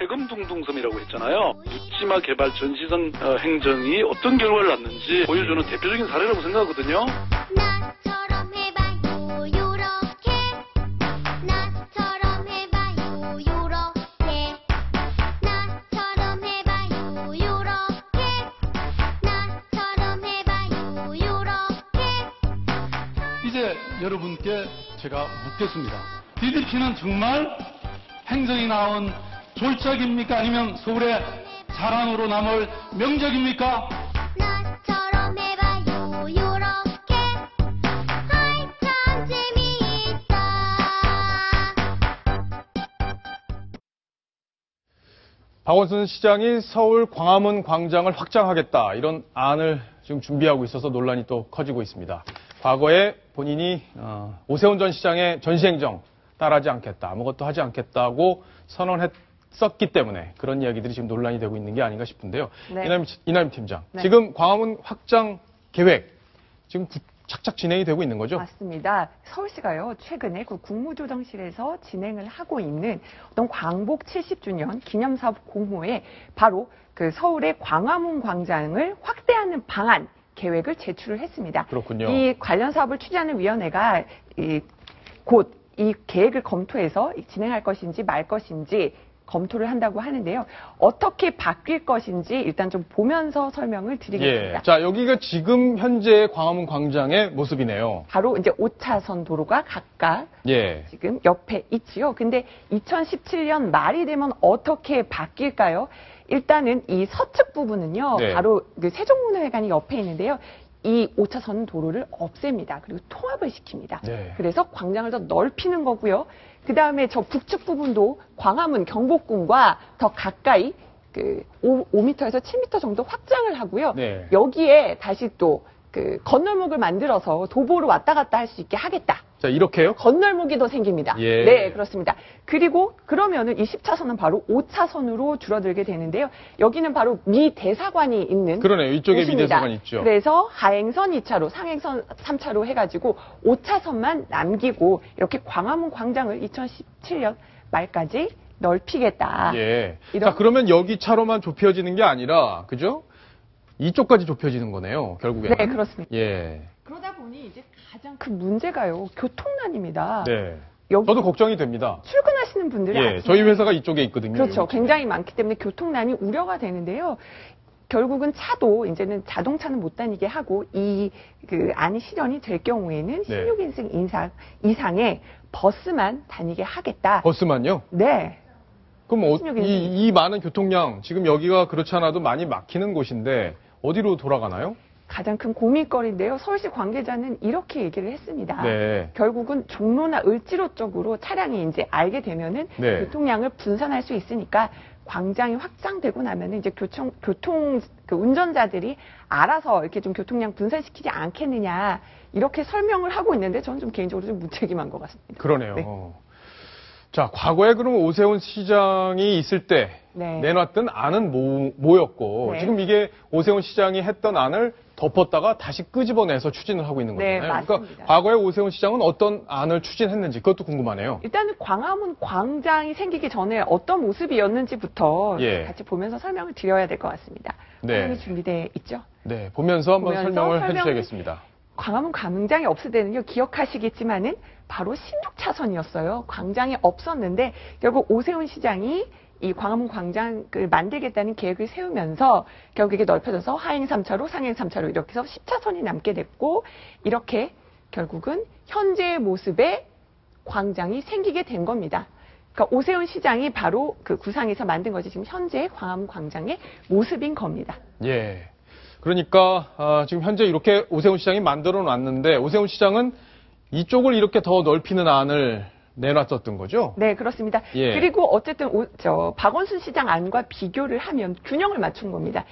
세금둥둥섬이라고 했잖아요. 묻지마 개발 전시선 행정이 어떤 결과를 낳는지 보여주는 대표적인 사례라고 생각하거든요. 나처럼 해봐요 요렇게 나처럼 해봐요 요렇게 나처럼 해봐요 요렇게 나처럼 해봐요 요렇게. 이제 여러분께 제가 묻겠습니다. DDP는 정말 행정이 나온 졸작입니까? 아니면 서울의 자랑으로 남을 명작입니까? 나처럼 해봐요 요렇게 아이 참 재미있다. 박원순 시장이 서울 광화문 광장을 확장하겠다 이런 안을 지금 준비하고 있어서 논란이 또 커지고 있습니다. 과거에 본인이 오세훈 전 시장의 전시행정 따라하지 않겠다, 아무것도 하지 않겠다고 선언했었기 때문에 그런 이야기들이 지금 논란이 되고 있는 게 아닌가 싶은데요. 네. 이남임 팀장, 네. 지금 광화문 확장 계획 지금 착착 진행이 되고 있는 거죠? 맞습니다. 서울시가요, 최근에 그 국무조정실에서 진행을 하고 있는 어떤 광복 70주년 기념사업 공모에 바로 그 서울의 광화문 광장을 확대하는 방안 계획을 제출을 했습니다. 그렇군요. 이 관련 사업을 추진하는 위원회가 곧 이 계획을 검토해서 진행할 것인지 말 것인지 검토를 한다고 하는데요. 어떻게 바뀔 것인지 일단 좀 보면서 설명을 드리겠습니다. 예. 자, 여기가 지금 현재 광화문 광장의 모습이네요. 바로 이제 5차선 도로가 각각 예. 지금 옆에 있지요. 근데 2017년 말이 되면 어떻게 바뀔까요? 일단은 이 서측 부분은요. 네. 바로 그 세종문화회관이 옆에 있는데요. 이 5차선 도로를 없앱니다. 그리고 통합을 시킵니다. 네. 그래서 광장을 더 넓히는 거고요. 그 다음에 저 북측 부분도 광화문 경복궁과 더 가까이 그 5m에서 7m 정도 확장을 하고요. 네. 여기에 다시 또 그 건널목을 만들어서 도보로 왔다 갔다 할 수 있게 하겠다. 자, 이렇게요? 건널목이 더 생깁니다. 예. 네, 그렇습니다. 그리고 그러면은 이 10차선은 바로 5차선으로 줄어들게 되는데요. 여기는 바로 미 대사관이 있는 그러네요. 이쪽에 미 곳입니다. 대사관 있죠. 그래서 하행선 2차로, 상행선 3차로 해가지고 5차선만 남기고 이렇게 광화문 광장을 2017년 말까지 넓히겠다. 예. 이런- 자, 그러면 여기 차로만 좁혀지는 게 아니라, 그죠? 이쪽까지 좁혀지는 거네요, 결국에는. 네, 그렇습니다. 예. 그러다 보니 이제 가장 큰 문제가요, 교통난입니다. 네. 여기 저도 걱정이 됩니다. 출근하시는 분들이 예. 아침에 저희 회사가 이쪽에 있거든요. 그렇죠. 여기. 굉장히 많기 때문에 교통난이 우려가 되는데요. 결국은 차도 이제는 자동차는 못 다니게 하고 이 그 안이 실현이 될 경우에는 네. 16인승 이상의 버스만 다니게 하겠다. 버스만요? 네. 그럼 16인승. 이 많은 교통량, 지금 여기가 그렇지 않아도 많이 막히는 곳인데, 어디로 돌아가나요? 가장 큰 고민거리인데요. 서울시 관계자는 이렇게 얘기를 했습니다. 네. 결국은 종로나 을지로 쪽으로 차량이 이제 알게 되면은 네. 교통량을 분산할 수 있으니까 광장이 확장되고 나면은 이제 교통 그 운전자들이 알아서 이렇게 좀 교통량 분산시키지 않겠느냐 이렇게 설명을 하고 있는데 저는 좀 개인적으로 좀 무책임한 것 같습니다. 그러네요. 네. 자, 과거에 그러면 오세훈 시장이 있을 때 네. 내놨던 안은 뭐였고, 네. 지금 이게 오세훈 시장이 했던 안을 덮었다가 다시 끄집어내서 추진을 하고 있는 네, 거잖아요. 맞습니다. 그러니까 과거에 오세훈 시장은 어떤 안을 추진했는지 그것도 궁금하네요. 일단은 광화문 광장이 생기기 전에 어떤 모습이었는지부터 예. 같이 보면서 설명을 드려야 될 것 같습니다. 네. 화면이 준비되어 있죠? 네, 보면서 한번 보면서 설명을 설명을 해주셔야겠습니다. 광화문 광장이 없을 때는요, 기억하시겠지만은 바로 16차선이었어요. 광장이 없었는데 결국 오세훈 시장이 이 광화문 광장을 만들겠다는 계획을 세우면서 결국 이게 넓혀져서 하행 3차로, 상행 3차로 이렇게 해서 10차선이 남게 됐고 이렇게 결국은 현재의 모습의 광장이 생기게 된 겁니다. 그러니까 오세훈 시장이 바로 그 구상에서 만든 것이 지금 현재의 광화문 광장의 모습인 겁니다. 예. 그러니까 지금 현재 이렇게 오세훈 시장이 만들어 놨는데 오세훈 시장은 이쪽을 이렇게 더 넓히는 안을 내놨었던 거죠? 네, 그렇습니다. 예. 그리고 어쨌든 박원순 시장 안과 비교를 하면 균형을 맞춘 겁니다.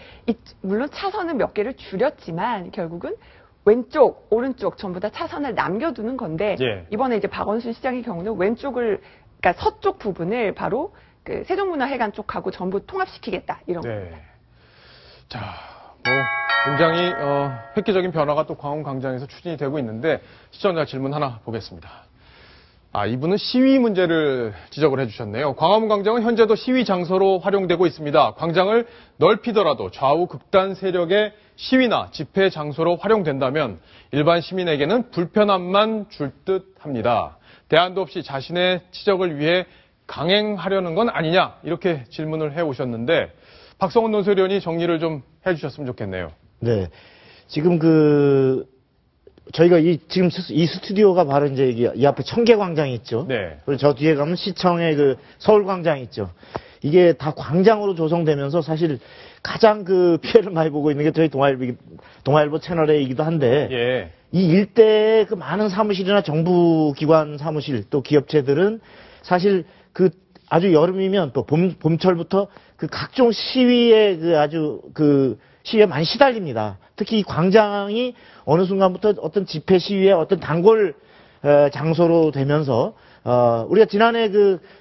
물론 차선은 몇 개를 줄였지만 결국은 왼쪽, 오른쪽 전부 다 차선을 남겨두는 건데 예. 이번에 이제 박원순 시장의 경우는 왼쪽을 그러니까 서쪽 부분을 바로 그 세종문화회관 쪽하고 전부 통합시키겠다 이런 겁니다. 네. 자, 굉장히 획기적인 변화가 또 광화문 광장에서 추진이 되고 있는데 시청자 질문 하나 보겠습니다. 이분은 시위 문제를 지적을 해주셨네요. 광화문 광장은 현재도 시위 장소로 활용되고 있습니다. 광장을 넓히더라도 좌우 극단 세력의 시위나 집회 장소로 활용된다면 일반 시민에게는 불편함만 줄 듯 합니다. 대안도 없이 자신의 지적을 위해 강행하려는 건 아니냐 이렇게 질문을 해오셨는데 박성훈 논설위원이 정리를 좀 해주셨으면 좋겠네요. 네, 지금 저희가 지금 이 스튜디오가 바로 이제 이 앞에 청계광장이 있죠. 네. 그리고 저 뒤에 가면 시청의 서울광장이 있죠. 이게 다 광장으로 조성되면서 사실 가장 피해를 많이 보고 있는 게 저희 동아일보 채널이기도 한데, 예. 이 일대의 많은 사무실이나 정부기관 사무실 또 기업체들은 사실 아주 여름이면 또 봄철부터 각종 시위에 시위에 많이 시달립니다. 특히 이 광장이 어느 순간부터 어떤 집회 시위의 어떤 단골 장소로 되면서 우리가 지난해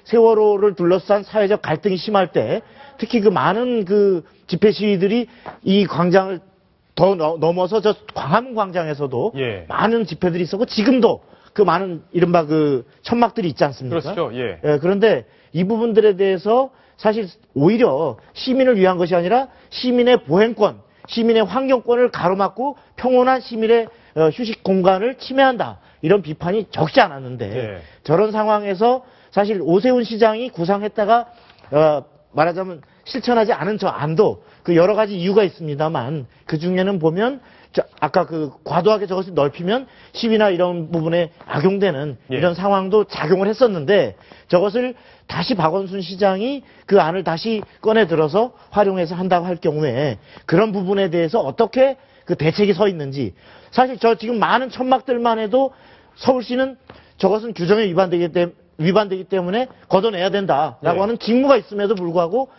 세월호를 둘러싼 사회적 갈등이 심할 때 특히 많은 집회 시위들이 이 광장을 더 넘어서 저 광화문 광장에서도 예. 많은 집회들이 있었고 지금도 많은 이른바 천막들이 있지 않습니까? 그렇죠. 예. 그런데 이 부분들에 대해서 사실 오히려 시민을 위한 것이 아니라 시민의 보행권, 시민의 환경권을 가로막고 평온한 시민의 휴식 공간을 침해한다. 이런 비판이 적지 않았는데 예. 저런 상황에서 사실 오세훈 시장이 구상했다가 말하자면 실천하지 않은 저 안도 여러 가지 이유가 있습니다만 그 중에는 보면 아까 과도하게 저것을 넓히면 시위나 이런 부분에 악용되는 예. 이런 상황도 작용을 했었는데 저것을 다시 박원순 시장이 그 안을 다시 꺼내 들어서 활용해서 한다고 할 경우에 그런 부분에 대해서 어떻게 대책이 서 있는지 사실 저 지금 많은 천막들만 해도 서울시는 저것은 규정에 위반되기 때문에 걷어내야 된다라고 네. 하는 직무가 있음에도 불구하고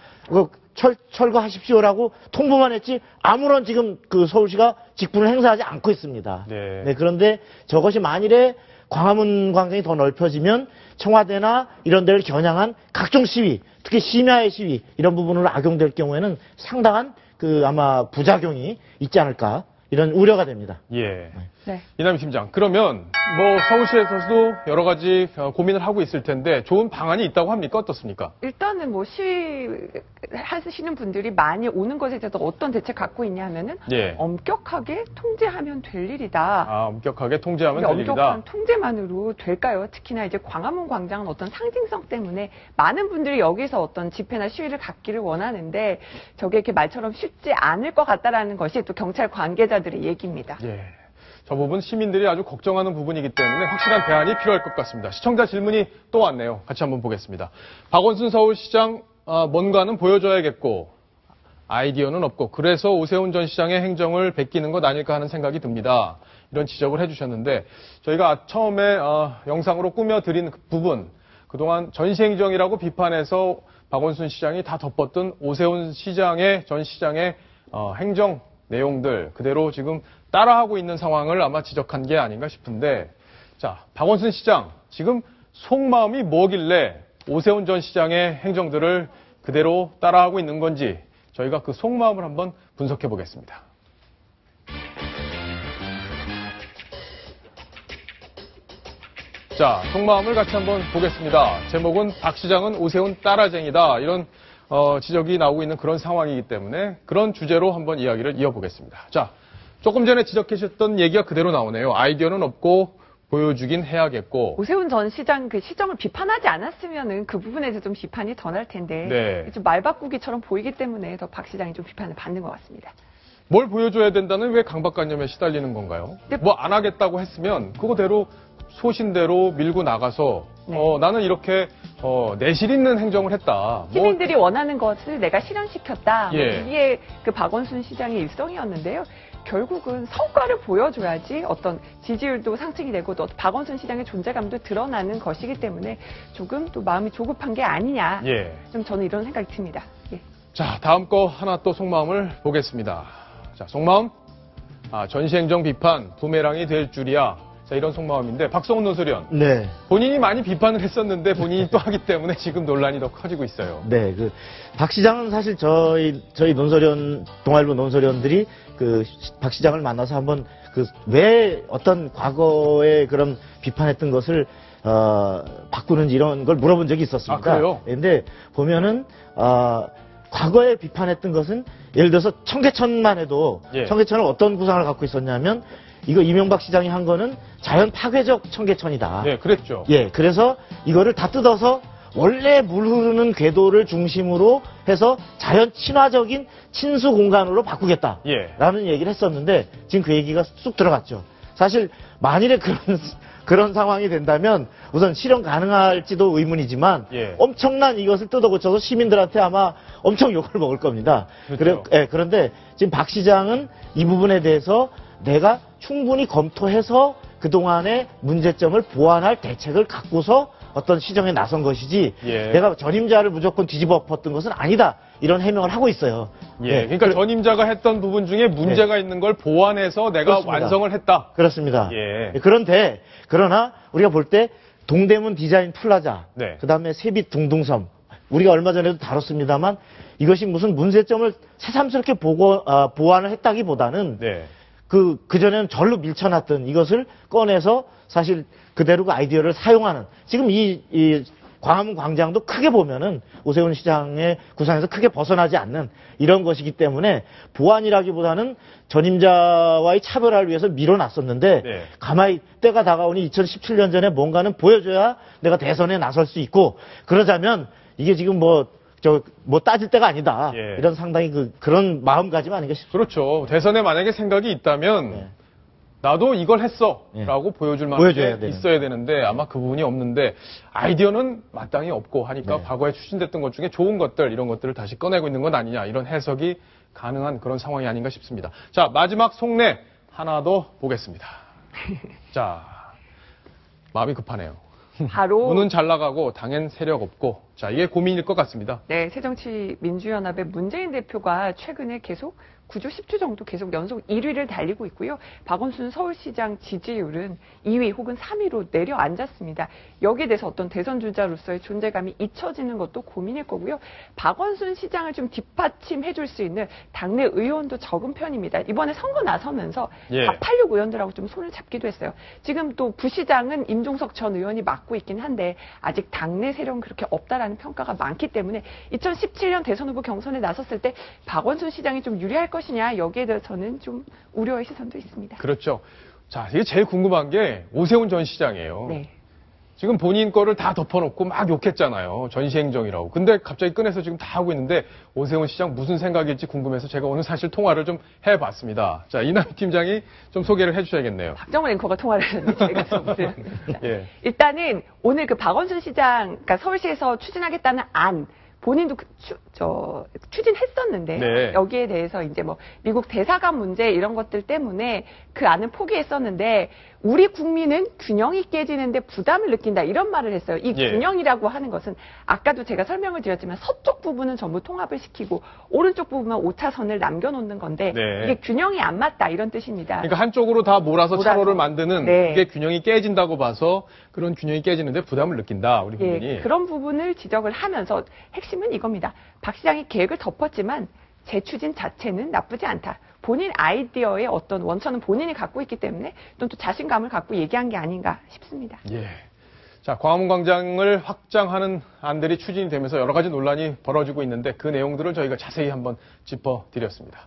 철거하십시오라고 통보만 했지 아무런 지금 서울시가 직분을 행사하지 않고 있습니다. 네. 그런데 저것이 만일에 광화문 광장이 더 넓혀지면 청와대나 이런 데를 겨냥한 각종 시위, 특히 심야의 시위 이런 부분으로 악용될 경우에는 상당한 아마 부작용이 있지 않을까 이런 우려가 됩니다. 예. 네. 이남희 팀장, 그러면 서울시에서도 여러 가지 고민을 하고 있을 텐데 좋은 방안이 있다고 합니까? 어떻습니까? 일단은 시위 하시는 분들이 많이 오는 것에 대해서 어떤 대책 갖고 있냐 하면은 예. 엄격하게 통제하면 될 일이다. 엄격하게 통제하면 근데 될 일이다. 엄격한 통제만으로 될까요? 특히나 이제 광화문 광장은 어떤 상징성 때문에 많은 분들이 여기서 어떤 집회나 시위를 갖기를 원하는데 저게 이렇게 말처럼 쉽지 않을 것 같다라는 것이 또 경찰 관계자들의 얘기입니다. 예. 저 부분 시민들이 아주 걱정하는 부분이기 때문에 확실한 대안이 필요할 것 같습니다. 시청자 질문이 또 왔네요. 같이 한번 보겠습니다. 박원순 서울시장 뭔가는 보여줘야겠고 아이디어는 없고 그래서 오세훈 전 시장의 행정을 베끼는 것 아닐까 하는 생각이 듭니다. 이런 지적을 해주셨는데 저희가 처음에 영상으로 꾸며드린 그 부분 그동안 전시행정이라고 비판해서 박원순 시장이 다 덮었던 오세훈 전 시장의 행정 내용들 그대로 지금 따라하고 있는 상황을 아마 지적한 게 아닌가 싶은데 자, 박원순 시장 지금 속마음이 뭐길래 오세훈 전 시장의 행정들을 그대로 따라하고 있는 건지 저희가 그 속마음을 한번 분석해 보겠습니다. 자, 속마음을 같이 한번 보겠습니다. 제목은 박 시장은 오세훈 따라쟁이다 이런 지적이 나오고 있는 그런 상황이기 때문에 그런 주제로 한번 이야기를 이어보겠습니다. 자, 조금 전에 지적해 주셨던 얘기가 그대로 나오네요. 아이디어는 없고 보여주긴 해야겠고. 오세훈 전 시장 시정을 비판하지 않았으면은 그 부분에서 좀 비판이 더 날 텐데 네. 좀 말바꾸기처럼 보이기 때문에 더 박 시장이 좀 비판을 받는 것 같습니다. 뭘 보여줘야 된다는 왜 강박관념에 시달리는 건가요? 네. 뭐 안 하겠다고 했으면 그거대로 소신대로 밀고 나가서 네. 나는 이렇게 내실 있는 행정을 했다. 시민들이 원하는 것을 내가 실현시켰다. 예. 이게 박원순 시장의 일성이었는데요. 결국은 성과를 보여줘야지 어떤 지지율도 상승이 되고 또 박원순 시장의 존재감도 드러나는 것이기 때문에 조금 또 마음이 조급한 게 아니냐. 예. 좀 저는 이런 생각이 듭니다. 예. 자, 다음 거 하나 또 속마음을 보겠습니다. 자, 속마음. 전시행정 비판 부메랑이 될 줄이야. 자, 이런 속마음인데 박성훈 논설위원. 네. 본인이 많이 비판을 했었는데 본인이 또 하기 때문에 지금 논란이 더 커지고 있어요. 네, 박 시장은 사실 저희 동아일보 논설위원들이 박 시장을 만나서 한번 왜 어떤 과거에 그런 비판했던 것을 바꾸는지 이런 걸 물어본 적이 있었습니다. 아, 그래요? 근데 보면은 과거에 비판했던 것은 예를 들어서 청계천만 해도 예. 청계천을 어떤 구상을 갖고 있었냐면 이거 이명박 시장이 한 거는 자연 파괴적 청계천이다. 네, 그랬죠. 예, 그래서 이거를 다 뜯어서 원래 물 흐르는 궤도를 중심으로 해서 자연 친화적인 친수 공간으로 바꾸겠다. 예. 라는 얘기를 했었는데 지금 그 얘기가 쑥 들어갔죠. 사실 만일에 그런 상황이 된다면 우선 실현 가능할지도 의문이지만 예. 엄청난 이것을 뜯어 고쳐서 시민들한테 아마 엄청 욕을 먹을 겁니다. 그렇죠. 그런데 지금 박 시장은 이 부분에 대해서 내가 충분히 검토해서 그동안의 문제점을 보완할 대책을 갖고서 어떤 시정에 나선 것이지 예. 내가 전임자를 무조건 뒤집어 엎었던 것은 아니다. 이런 해명을 하고 있어요. 예. 그러니까 전임자가 했던 부분 중에 문제가 있는 걸 보완해서 내가 그렇습니다. 완성을 했다. 그렇습니다. 예. 그러나 우리가 볼 때 동대문 디자인 플라자, 네. 그다음에 세빛 둥둥섬, 우리가 얼마 전에도 다뤘습니다만 이것이 무슨 문제점을 새삼스럽게 보완을 했다기보다는 네. 그전에는 절로 밀쳐놨던 이것을 꺼내서 사실 그대로 그 아이디어를 사용하는 지금 이 광화문 광장도 크게 보면은 오세훈 시장의 구상에서 크게 벗어나지 않는 이런 것이기 때문에 보완이라기보다는 전임자와의 차별화를 위해서 밀어놨었는데 네. 가만히 때가 다가오니 2017년 전에 뭔가는 보여줘야 내가 대선에 나설 수 있고 그러자면 이게 지금 뭐 따질 때가 아니다. 예. 이런 상당히 그런 마음가짐 아닌가 싶습니다. 그렇죠. 대선에 만약에 생각이 있다면 네. 나도 이걸 했어 예. 라고 보여줄 만한 보여줘야 게 되는. 있어야 되는데 아마 그 부분이 없는데 아이디어는 마땅히 없고 하니까 네. 과거에 추진됐던 것 중에 좋은 것들 이런 것들을 다시 꺼내고 있는 건 아니냐 이런 해석이 가능한 그런 상황이 아닌가 싶습니다. 자, 마지막 속내 하나 더 보겠습니다. 자, 마음이 급하네요. 바로 문은 잘 나가고 당엔 세력 없고 자, 이게 고민일 것 같습니다. 네, 새정치민주연합의 문재인 대표가 최근에 계속 9주, 10주 정도 계속 연속 1위를 달리고 있고요. 박원순 서울시장 지지율은 2위 혹은 3위로 내려앉았습니다. 여기에 대해서 어떤 대선 주자로서의 존재감이 잊혀지는 것도 고민일 거고요. 박원순 시장을 좀 뒷받침해 줄 수 있는 당내 의원도 적은 편입니다. 이번에 선거 나서면서 예. 486 의원들하고 좀 손을 잡기도 했어요. 지금 또 부시장은 임종석 전 의원이 맡고 있긴 한데 아직 당내 세력은 그렇게 없다라는 평가가 많기 때문에 2017년 대선 후보 경선에 나섰을 때 박원순 시장이 좀 유리할 것이냐 여기에 대해서는 좀 우려의 시선도 있습니다. 그렇죠. 자, 이게 제일 궁금한 게 오세훈 전 시장이에요. 네. 지금 본인 거를 다 덮어놓고 막 욕했잖아요. 전시행정이라고. 근데 갑자기 꺼내서 지금 다 하고 있는데 오세훈 시장 무슨 생각일지 궁금해서 제가 오늘 사실 통화를 좀 해봤습니다. 자, 이남희 팀장이 좀 소개를 해주셔야겠네요. 박정원 앵커가 통화를 했는데 제가 좀 예. 일단은 오늘 그 박원순 시장, 그러니까 서울시에서 추진하겠다는 안 본인도 추진했었는데 네. 여기에 대해서 이제 뭐 미국 대사관 문제 이런 것들 때문에 그 안은 포기했었는데 우리 국민은 균형이 깨지는데 부담을 느낀다 이런 말을 했어요. 이 예. 균형이라고 하는 것은 아까도 제가 설명을 드렸지만 서쪽 부분은 전부 통합을 시키고 오른쪽 부분만 5차선을 남겨놓는 건데 네. 이게 균형이 안 맞다 이런 뜻입니다. 그러니까 한쪽으로 다 몰아서 차로를 만드는 네. 그게 균형이 깨진다고 봐서 그런 균형이 깨지는데 부담을 느낀다. 우리 국민이. 예, 그런 부분을 지적을 하면서 핵심은 이겁니다. 박 시장이 계획을 덮었지만 재추진 자체는 나쁘지 않다. 본인 아이디어의 어떤 원천은 본인이 갖고 있기 때문에 또 자신감을 갖고 얘기한 게 아닌가 싶습니다. 예. 자, 광화문 광장을 확장하는 안들이 추진이 되면서 여러 가지 논란이 벌어지고 있는데 그 내용들을 저희가 자세히 한번 짚어드렸습니다.